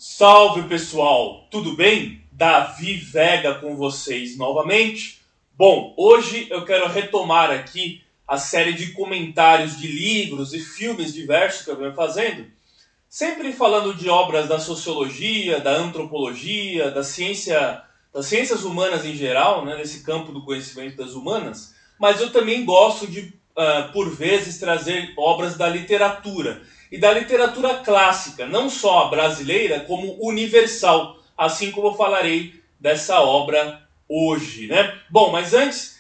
Salve pessoal, tudo bem? Davi Vega com vocês novamente. Bom, hoje eu quero retomar aqui a série de comentários de livros e filmes diversos que eu venho fazendo, sempre falando de obras da sociologia, da antropologia, das ciências humanas em geral, né, nesse campo do conhecimento das humanas, mas eu também gosto de, por vezes, trazer obras da literatura, e da literatura clássica, não só a brasileira, como universal, assim como eu falarei dessa obra hoje, né? Bom, mas antes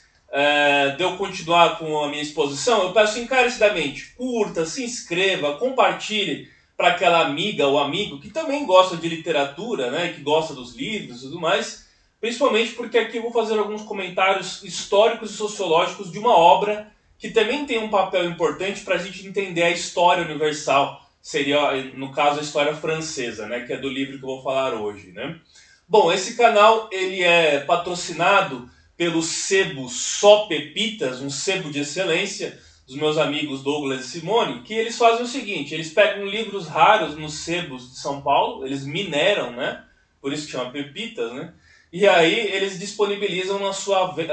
de eu continuar com a minha exposição, eu peço encarecidamente, curta, se inscreva, compartilhe para aquela amiga ou amigo que também gosta de literatura, né, que gosta dos livros e tudo mais, principalmente porque aqui eu vou fazer alguns comentários históricos e sociológicos de uma obra que também tem um papel importante para a gente entender a história universal, seria, no caso, a história francesa, né, que é do livro que eu vou falar hoje, né. Bom, esse canal ele é patrocinado pelo sebo Só Pepitas, um sebo de excelência, dos meus amigos Douglas e Simone, que eles fazem o seguinte, eles pegam livros raros nos sebos de São Paulo, eles mineram, né? Por isso que chama Pepitas, né? E aí eles disponibilizam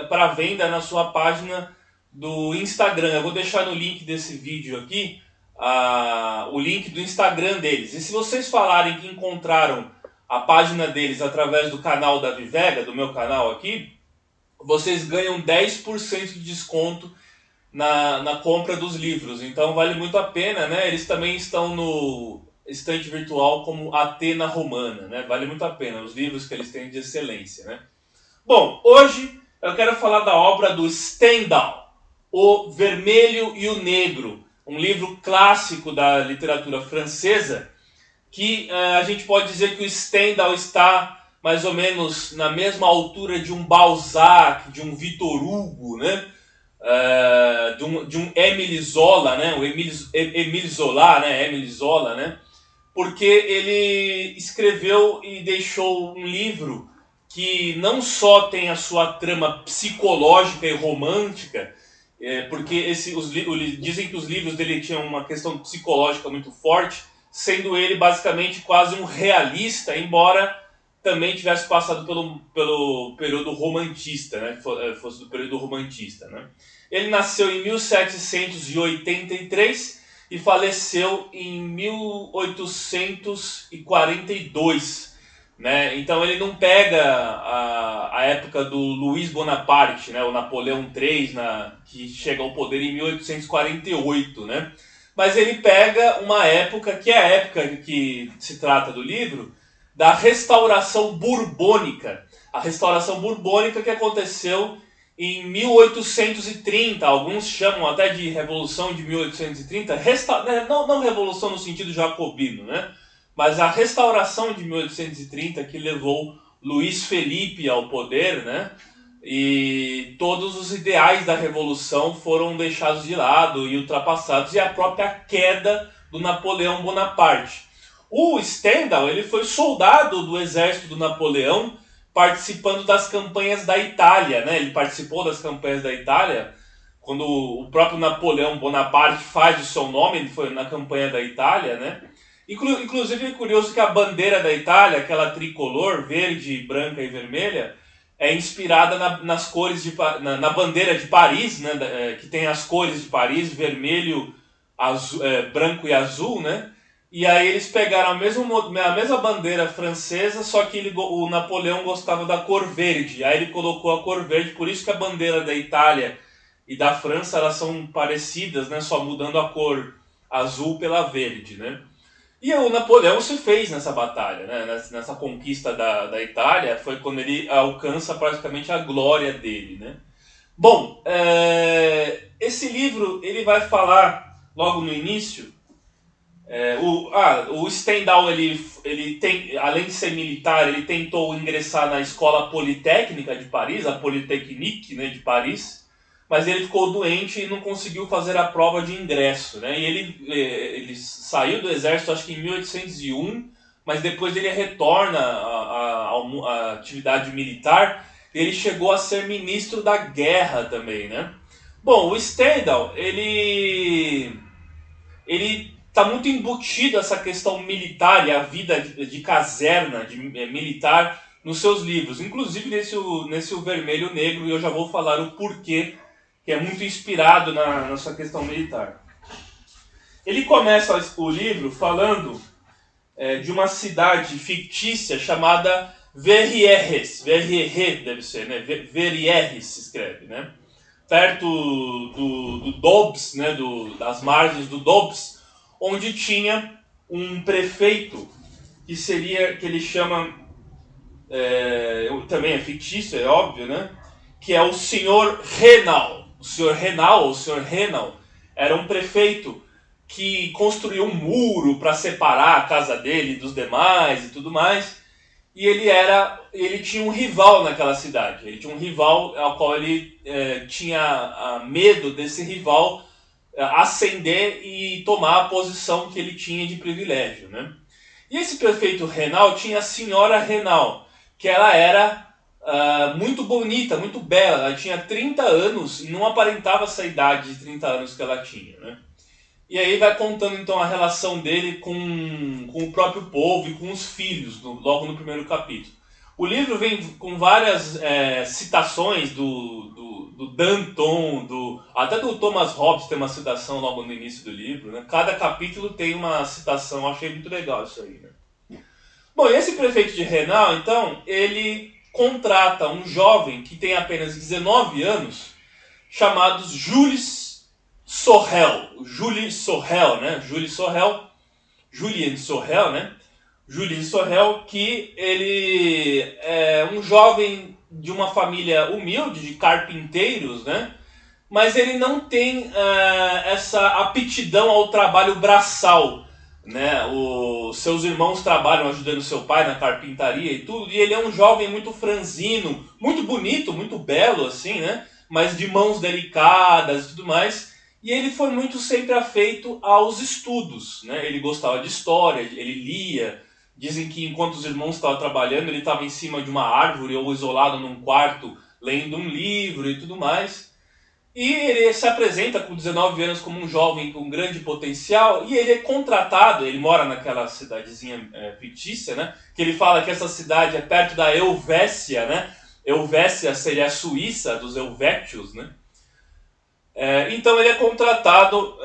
para venda na sua página do Instagram. Eu vou deixar no link desse vídeo aqui o link do Instagram deles. E se vocês falarem que encontraram a página deles através do canal da Vivega, do meu canal aqui, vocês ganham 10% de desconto na compra dos livros. Então vale muito a pena, né? Eles também estão no estante virtual como Atena Romana, né? Vale muito a pena, os livros que eles têm de excelência, né? Bom, hoje eu quero falar da obra do Stendhal, O Vermelho e o Negro, um livro clássico da literatura francesa, que a gente pode dizer que o Stendhal está mais ou menos na mesma altura de um Balzac, de um Victor Hugo, né? De um Émile Zola, né? O Émile Zola, né? Émile Zola, né? Porque ele escreveu e deixou um livro que não só tem a sua trama psicológica e romântica, porque dizem que os livros dele tinham uma questão psicológica muito forte, sendo ele basicamente quase um realista, embora também tivesse passado pelo período romantista, né? Fosse do período romantista, né? Ele nasceu em 1783 e faleceu em 1842, né? Então ele não pega a época do Luiz Bonaparte, né? O Napoleão III, que chega ao poder em 1848, né? Mas ele pega uma época que é a época que se trata do livro, da restauração borbônica. A restauração borbônica que aconteceu em 1830, alguns chamam até de Revolução de 1830, não revolução no sentido jacobino, né? Mas a restauração de 1830 que levou Luiz Felipe ao poder, né? E todos os ideais da revolução foram deixados de lado e ultrapassados, e a própria queda do Napoleão Bonaparte. O Stendhal ele foi soldado do exército do Napoleão, participando das campanhas da Itália, né? Ele participou das campanhas da Itália, quando o próprio Napoleão Bonaparte faz o seu nome, ele foi na campanha da Itália, né? Inclusive é curioso que a bandeira da Itália, aquela tricolor, verde, branca e vermelha, é inspirada nas cores na bandeira de Paris, né? Que tem as cores de Paris, vermelho, azul, branco e azul, né? E aí eles pegaram a mesma bandeira francesa, só que o Napoleão gostava da cor verde. Aí ele colocou a cor verde, por isso que a bandeira da Itália e da França elas são parecidas, né? Só mudando a cor azul pela verde, né? E o Napoleão se fez nessa batalha, né? Nessa conquista da Itália, foi quando ele alcança praticamente a glória dele, né? Bom, esse livro ele vai falar logo no início. O Stendhal, ele tem, além de ser militar, ele tentou ingressar na Escola Politécnica de Paris, a Polytechnique, né, de Paris, mas ele ficou doente e não conseguiu fazer a prova de ingresso, né? E ele saiu do exército, acho que em 1801, mas depois ele retorna à atividade militar, e ele chegou a ser ministro da guerra também, né? Bom, o Stendhal, ele está muito embutido essa questão militar e a vida de caserna, militar, nos seus livros. Inclusive nesse O Vermelho e o Negro, e eu já vou falar o porquê, que é muito inspirado na sua questão militar. Ele começa o livro falando de uma cidade fictícia chamada Verrieres. Verrieres deve ser, né? Verrieres se escreve, né? Perto do Doubs, né? Das margens do Doubs, onde tinha um prefeito que ele chama, também é fictício, é óbvio, né? Que é o senhor Renal. O senhor Renal, ou o senhor Renal, era um prefeito que construiu um muro para separar a casa dele dos demais e tudo mais. E ele tinha um rival naquela cidade. Ele tinha um rival ao qual ele tinha medo desse rival ascender e tomar a posição que ele tinha de privilégio, né? E esse prefeito Renal tinha a senhora Renal, que ela era muito bonita, muito bela. Ela tinha 30 anos e não aparentava essa idade de 30 anos que ela tinha, né? E aí vai contando então a relação dele com o próprio povo e com os filhos, logo no primeiro capítulo. O livro vem com várias citações do Danton, até do Thomas Hobbes tem uma citação logo no início do livro, né? Cada capítulo tem uma citação, eu achei muito legal isso aí, né? Bom, e esse prefeito de Renal, então, ele contrata um jovem que tem apenas 19 anos, chamado Jules Sorel, Julien Sorel, né? Julien Sorel, que ele é um jovem de uma família humilde, de carpinteiros, né? Mas ele não tem essa aptidão ao trabalho braçal, né? Os seus irmãos trabalham ajudando seu pai na carpintaria e tudo, e ele é um jovem muito franzino, muito bonito, muito belo, assim, né? Mas de mãos delicadas e tudo mais. E ele foi muito sempre afeito aos estudos, né? Ele gostava de história, ele lia. Dizem que enquanto os irmãos estavam trabalhando, ele estava em cima de uma árvore ou isolado num quarto, lendo um livro e tudo mais. E ele se apresenta com 19 anos como um jovem com grande potencial, e ele é contratado, ele mora naquela cidadezinha fictícia, né? Que ele fala que essa cidade é perto da Helvécia, né? Helvécia seria a Suíça dos Helvétios, né? Então ele é contratado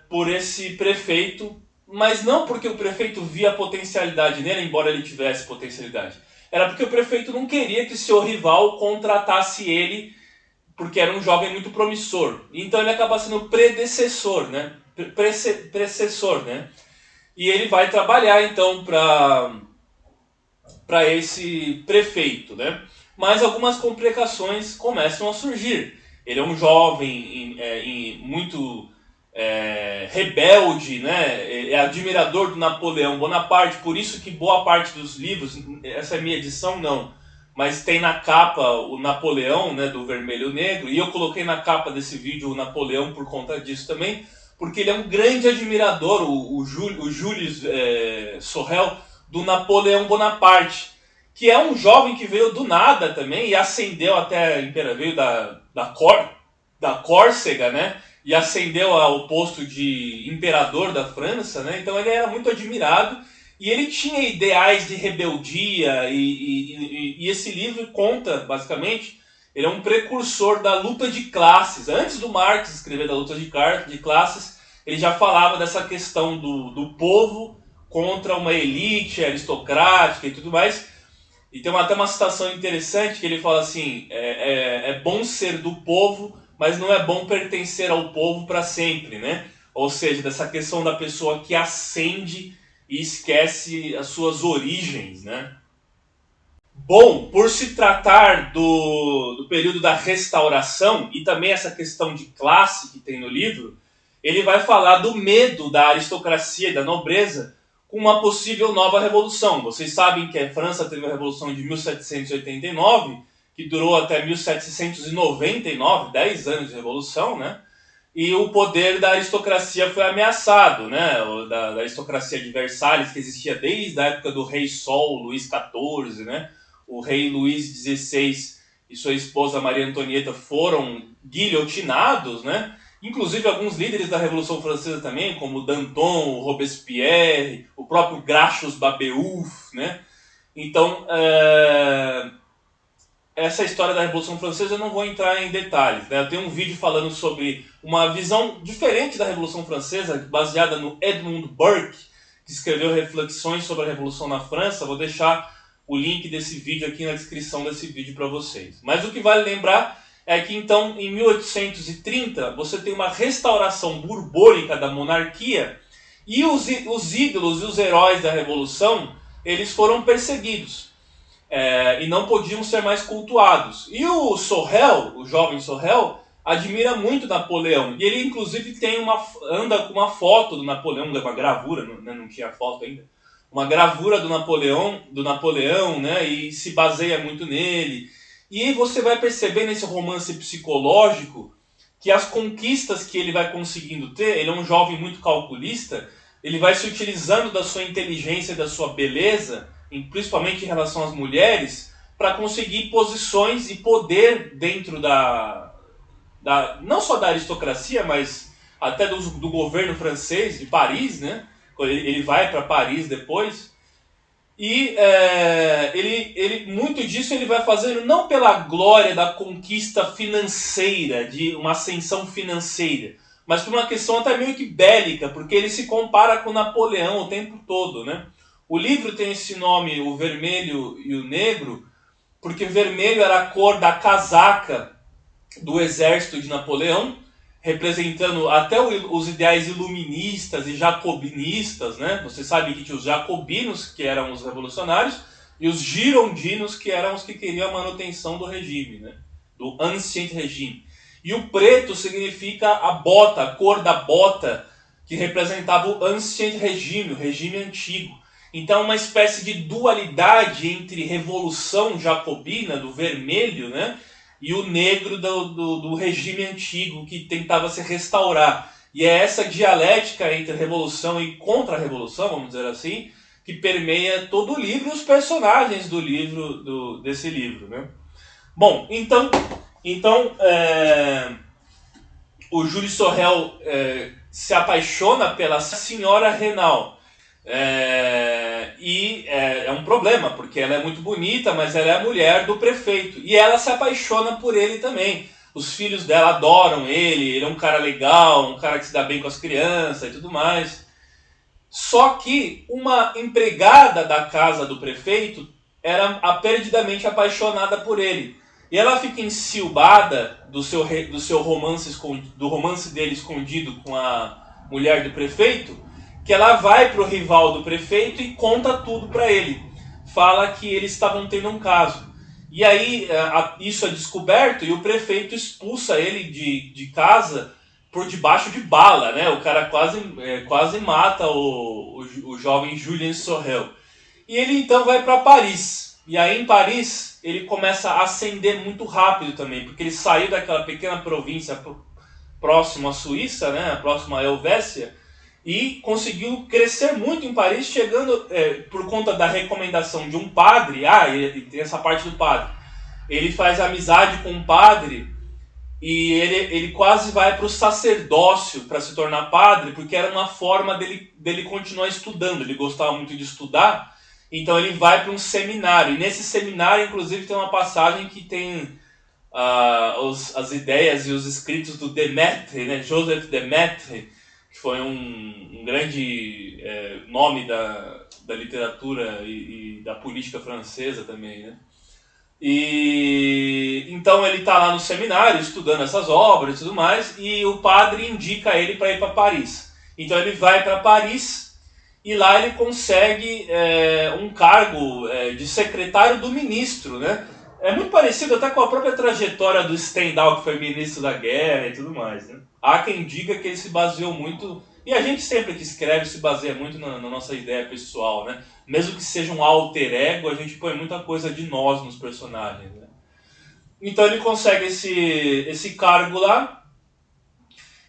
por esse prefeito, mas não porque o prefeito via potencialidade nele, embora ele tivesse potencialidade. Era porque o prefeito não queria que seu rival contratasse ele, porque era um jovem muito promissor. Então ele acaba sendo predecessor, né? Precessor, né? E ele vai trabalhar então para esse prefeito, né? Mas algumas complicações começam a surgir. Ele é um jovem muito rebelde, né? É admirador do Napoleão Bonaparte, por isso que boa parte dos livros, essa é minha edição não, mas tem na capa o Napoleão, né, do Vermelho e Negro, e eu coloquei na capa desse vídeo o Napoleão por conta disso também, porque ele é um grande admirador, o Jules Sorel, do Napoleão Bonaparte, que é um jovem que veio do nada também e ascendeu até veio da Córcega, né? E ascendeu ao posto de imperador da França, né? Então ele era muito admirado e ele tinha ideais de rebeldia e esse livro conta, basicamente, ele é um precursor da luta de classes. Antes do Marx escrever da luta de classes, ele já falava dessa questão do povo contra uma elite aristocrática e tudo mais. E tem até uma citação interessante que ele fala assim, é bom ser do povo, mas não é bom pertencer ao povo para sempre, né? Ou seja, dessa questão da pessoa que ascende e esquece as suas origens, né? Bom, por se tratar do período da restauração e também essa questão de classe que tem no livro, ele vai falar do medo da aristocracia e da nobreza com uma possível nova revolução. Vocês sabem que a França teve a Revolução de 1789, que durou até 1799, 10 anos de revolução, né? E o poder da aristocracia foi ameaçado, né? Da aristocracia de Versalhes, que existia desde a época do rei Sol, Luís XIV, né? O rei Luís XVI e sua esposa Maria Antonieta foram guilhotinados, né? inclusive alguns líderes da Revolução Francesa também, como Danton, Robespierre, o próprio Gracchus Babeuf, né? Então, essa história da Revolução Francesa eu não vou entrar em detalhes, né? Eu tenho um vídeo falando sobre uma visão diferente da Revolução Francesa, baseada no Edmund Burke, que escreveu reflexões sobre a Revolução na França. Vou deixar o link desse vídeo aqui na descrição desse vídeo para vocês. Mas o que vale lembrar é que então em 1830 você tem uma restauração borbônica da monarquia e os ídolos e os heróis da Revolução eles foram perseguidos e não podiam ser mais cultuados. E o Sorel, o jovem Sorel, admira muito Napoleão e ele inclusive anda com uma foto do Napoleão, uma gravura, não tinha foto ainda, uma gravura do Napoleão, né, e se baseia muito nele. E você vai perceber nesse romance psicológico que as conquistas que ele vai conseguindo ter, ele é um jovem muito calculista, ele vai se utilizando da sua inteligência e da sua beleza, principalmente em relação às mulheres, para conseguir posições e poder dentro não só da aristocracia, mas até do governo francês, de Paris, né? Ele vai para Paris depois. E muito disso ele vai fazendo não pela glória da conquista financeira, de uma ascensão financeira, mas por uma questão até meio que bélica, porque ele se compara com Napoleão o tempo todo, né? O livro tem esse nome, O Vermelho e o Negro, porque vermelho era a cor da casaca do exército de Napoleão, representando até os ideais iluministas e jacobinistas, né? Você sabe que tinha os jacobinos, que eram os revolucionários, e os girondinos, que eram os que queriam a manutenção do regime, né? Do Ancien Régime. E o preto significa a bota, a cor da bota, que representava o Ancien Régime, o regime antigo. Então, uma espécie de dualidade entre revolução jacobina, do vermelho, né? E o negro do regime antigo que tentava se restaurar. E é essa dialética entre revolução e contra-revolução, vamos dizer assim, que permeia todo o livro e os personagens do livro, desse livro, né? Bom, então o Jules Sorel se apaixona pela senhora Renal. É um problema, porque ela é muito bonita, mas ela é a mulher do prefeito. E ela se apaixona por ele também. Os filhos dela adoram ele é um cara legal, um cara que se dá bem com as crianças e tudo mais. Só que uma empregada da casa do prefeito era perdidamente apaixonada por ele. E ela fica enciumada do romance dele escondido com a mulher do prefeito, que ela vai para o rival do prefeito e conta tudo para ele. Fala que eles estavam tendo um caso. E aí isso é descoberto e o prefeito expulsa ele de casa por debaixo de bala, né? O cara quase mata o jovem Julien Sorel. E ele então vai para Paris. E aí em Paris ele começa a ascender muito rápido também, porque ele saiu daquela pequena província próxima à Suíça, né? Próxima à Helvécia, e conseguiu crescer muito em Paris, chegando por conta da recomendação de um padre. E tem essa parte do padre. Ele faz amizade com um padre e ele quase vai para o sacerdócio para se tornar padre, porque era uma forma dele continuar estudando. Ele gostava muito de estudar, então ele vai para um seminário. E nesse seminário, inclusive, tem uma passagem que tem as ideias e os escritos do Demétre, né? Joseph Demétre, que foi um grande nome da literatura e da política francesa também, né? E então ele está lá no seminário estudando essas obras e tudo mais, e o padre indica ele para ir para Paris. Então ele vai para Paris e lá ele consegue um cargo de secretário do ministro, né? É muito parecido até com a própria trajetória do Stendhal, que foi ministro da guerra e tudo mais, né? Há quem diga que ele se baseou muito, e a gente sempre que escreve se baseia muito na nossa ideia pessoal, né? Mesmo que seja um alter ego, a gente põe muita coisa de nós nos personagens, né? Então ele consegue esse cargo lá,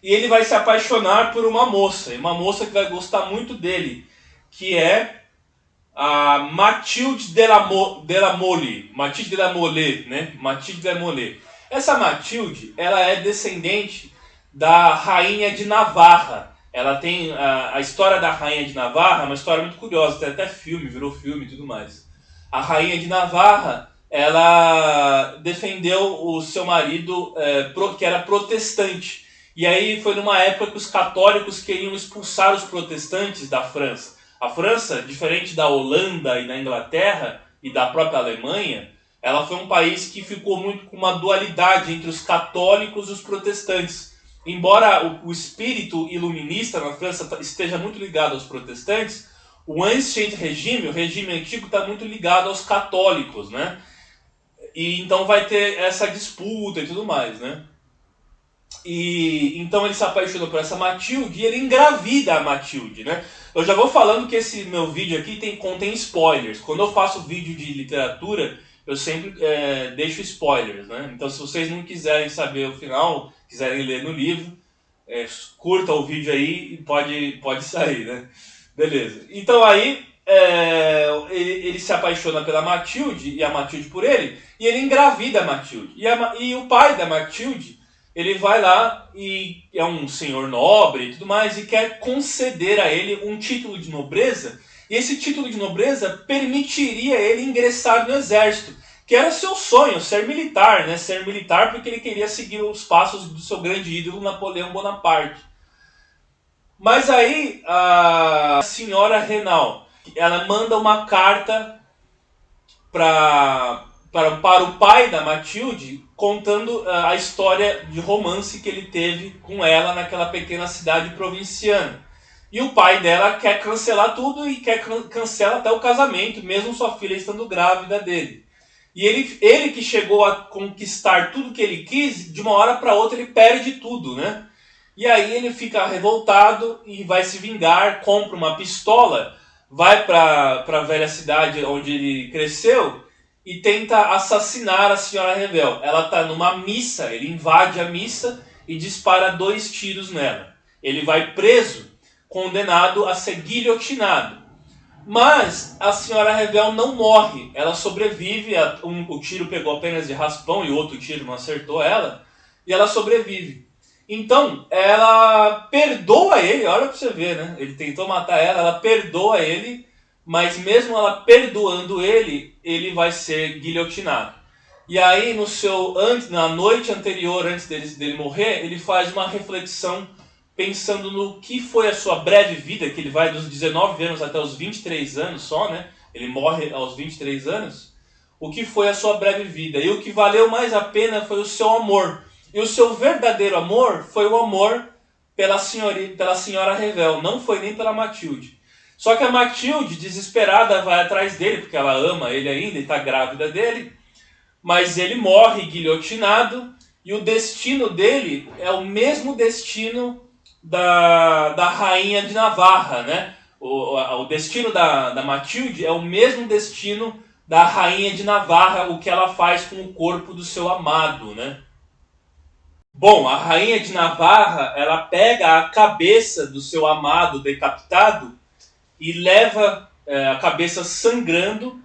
e ele vai se apaixonar por uma moça que vai gostar muito dele, que é a Mathilde de la Mole, né? Mathilde de la Mole. Essa Mathilde, ela é descendente da Rainha de Navarra. Ela tem a história da Rainha de Navarra, é uma história muito curiosa, tem até filme, virou filme e tudo mais. A Rainha de Navarra, ela defendeu o seu marido, que era protestante. E aí foi numa época que os católicos queriam expulsar os protestantes da França. A França, diferente da Holanda e da Inglaterra e da própria Alemanha, ela foi um país que ficou muito com uma dualidade entre os católicos e os protestantes. Embora o espírito iluminista na França esteja muito ligado aos protestantes, o ancien regime, o regime antigo, está muito ligado aos católicos, né? E então vai ter essa disputa e tudo mais, né? E então ele se apaixonou por essa Matilde e ele engravida a Matilde, né? Eu já vou falando que esse meu vídeo aqui contém spoilers. Quando eu faço vídeo de literatura, eu sempre deixo spoilers, né? Então se vocês não quiserem saber o final, quiserem ler no livro, curta o vídeo aí e pode sair, né? Beleza. Então aí ele se apaixona pela Matilde e a Matilde por ele, e ele engravida a Matilde. E o pai da Matilde, ele vai lá e é um senhor nobre e tudo mais, e quer conceder a ele um título de nobreza, e esse título de nobreza permitiria ele ingressar no exército, que era seu sonho, ser militar, né? Ser militar porque ele queria seguir os passos do seu grande ídolo Napoleão Bonaparte. Mas aí a senhora Renal, ela manda uma carta para o pai da Matilde, contando a história de romance que ele teve com ela naquela pequena cidade provinciana. E o pai dela quer cancelar tudo e cancela até o casamento, mesmo sua filha estando grávida dele. E ele que chegou a conquistar tudo que ele quis, de uma hora para outra ele perde tudo, né? E aí ele fica revoltado e vai se vingar, compra uma pistola, vai para a velha cidade onde ele cresceu e tenta assassinar a senhora Revel. Ela está numa missa, ele invade a missa e dispara 2 tiros nela. Ele vai preso, condenado a ser guilhotinado. Mas a senhora Revel não morre, ela sobrevive, o tiro pegou apenas de raspão e o outro tiro não acertou ela, e ela sobrevive. Então, ela perdoa ele, olha pra você ver, né? Ele tentou matar ela perdoa ele, mas mesmo ela perdoando ele, ele vai ser guilhotinado. E aí, na noite anterior, antes dele morrer, ele faz uma reflexão pensando no que foi a sua breve vida, que ele vai dos 19 anos até os 23 anos só, né? Ele morre aos 23 anos. O que foi a sua breve vida. E o que valeu mais a pena foi o seu amor. E o seu verdadeiro amor foi o amor pela senhora Revel, não foi nem pela Matilde. Só que a Matilde, desesperada, vai atrás dele, porque ela ama ele ainda e está grávida dele, mas ele morre guilhotinado, e o destino dele é o mesmo destino da Rainha de Navarra, né? O destino da Matilde é o mesmo destino da Rainha de Navarra, o que ela faz com o corpo do seu amado, né? Bom, a Rainha de Navarra, ela pega a cabeça do seu amado decapitado e leva a cabeça sangrando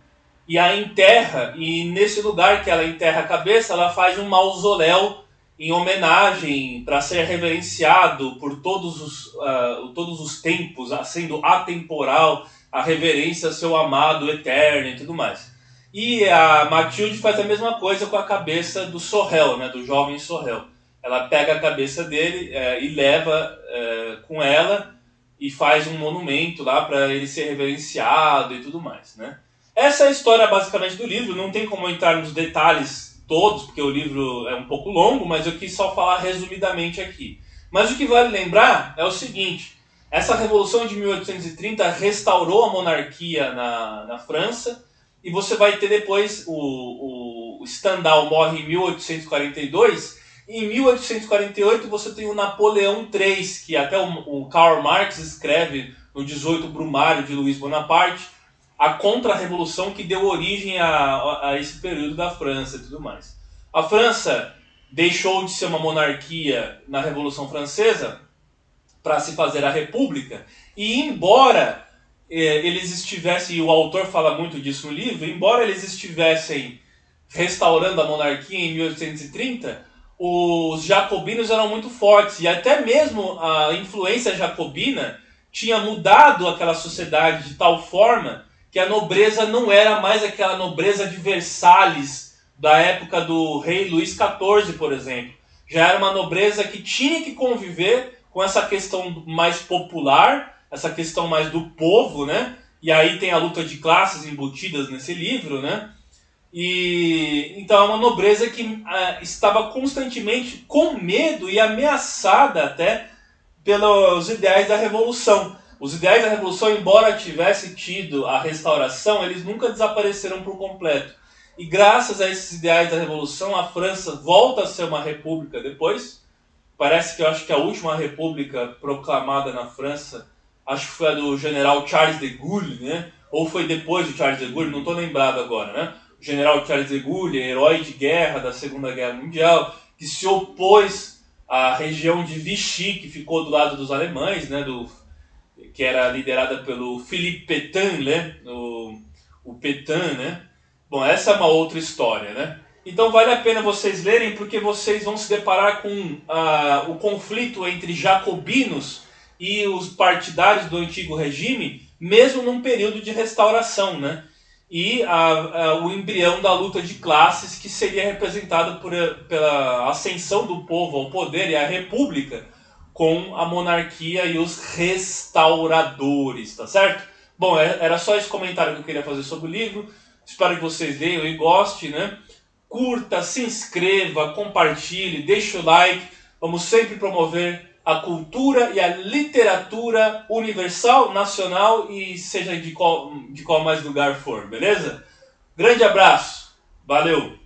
e a enterra. E nesse lugar que ela enterra a cabeça, ela faz um mausoléu em homenagem para ser reverenciado por todos os tempos, sendo atemporal, a reverência ao seu amado eterno e tudo mais. E a Matilde faz a mesma coisa com a cabeça do Sorel, né, do jovem Sorel. Ela pega a cabeça dele e leva com ela e faz um monumento lá para ele ser reverenciado e tudo mais, né? Essa é a história basicamente do livro, não tem como entrar nos detalhes todos, porque o livro é um pouco longo, mas eu quis só falar resumidamente aqui. Mas o que vale lembrar é o seguinte: essa Revolução de 1830 restaurou a monarquia na França, e você vai ter depois o Stendhal morre em 1842, e em 1848 você tem o Napoleão III, que até o Karl Marx escreve no 18 Brumário de Luiz Bonaparte, a contra-revolução que deu origem a esse período da França e tudo mais. A França deixou de ser uma monarquia na Revolução Francesa para se fazer a república, e embora eles estivessem, e o autor fala muito disso no livro, embora eles estivessem restaurando a monarquia em 1830, os jacobinos eram muito fortes, e até mesmo a influência jacobina tinha mudado aquela sociedade de tal forma que a nobreza não era mais aquela nobreza de Versalhes da época do rei Luís XIV, por exemplo. Já era uma nobreza que tinha que conviver com essa questão mais popular, essa questão mais do povo, né? E aí tem a luta de classes embutidas nesse livro, né? E então é uma nobreza que estava constantemente com medo e ameaçada até pelos ideais da Revolução. Os ideais da Revolução, embora tivesse tido a restauração, eles nunca desapareceram por completo. E graças a esses ideais da Revolução, a França volta a ser uma república depois. Parece que eu acho que a última república proclamada na França, acho que foi a do general Charles de Gaulle, né? Ou foi depois do Charles de Gaulle, não estou lembrado agora, né? O general Charles de Gaulle, herói de guerra da Segunda Guerra Mundial, que se opôs à região de Vichy, que ficou do lado dos alemães, né? Que era liderada pelo Philippe Pétain, né? O Pétain, né? Bom, essa é uma outra história, né? Então vale a pena vocês lerem, porque vocês vão se deparar com o conflito entre jacobinos e os partidários do antigo regime, mesmo num período de restauração, né? E o embrião da luta de classes, que seria representado pela ascensão do povo ao poder e a república, com a monarquia e os restauradores, tá certo? Bom, era só esse comentário que eu queria fazer sobre o livro. Espero que vocês leiam e gostem, né? Curta, se inscreva, compartilhe, deixe o like. Vamos sempre promover a cultura e a literatura universal, nacional e seja de qual mais lugar for, beleza? Grande abraço, valeu!